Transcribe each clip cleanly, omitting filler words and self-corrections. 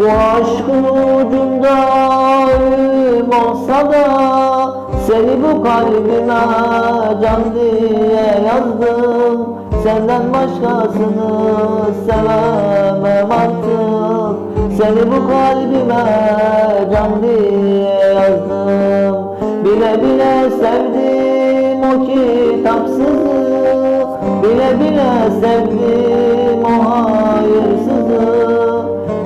Bu aşkın ucunda ölüm olsa da seni bu kalbime can diye yazdım. Senden başkasını sevemem artık. Seni bu kalbime can diye yazdım. Bile bile sevdim o kitapsızı, bile bile sevdim o hayırsızı,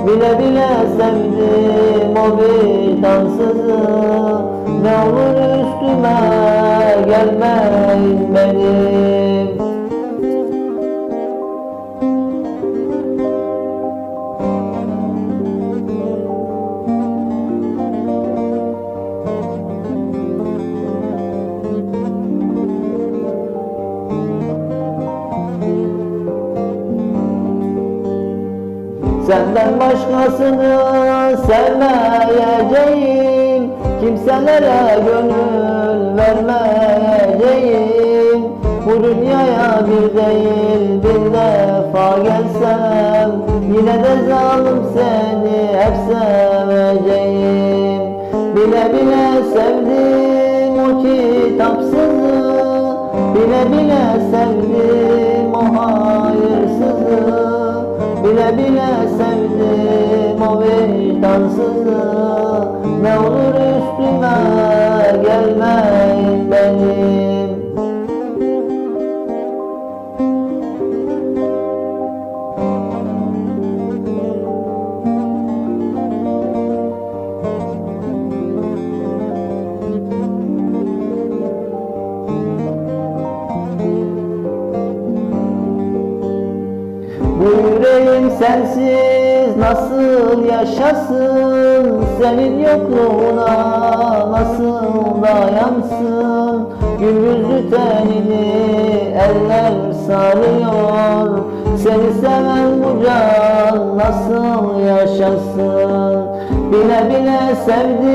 bile bile sevdim o vicdansızı. Ne olur üstüme gelmeyin benim. Senden başkasını sevmeyeceğim, kimselere gönül vermeyeceğim. Bu dünyaya bir değil bin defa gelsem, yine de zalim seni hep seveceğim. Bile bile sevdim o kitapsızı, bile bile sevdim o hayırsızı, bile bile sevdim o vicdansızı. Ne olur üstüme gelmeyin benim. Bu yüreğim sensiz nasıl yaşasın? Senin yokluğuna nasıl dayansın? Gül yüzlü tenini eller sarıyor. Seni seven bu can nasıl yaşasın? Bile bile sevdim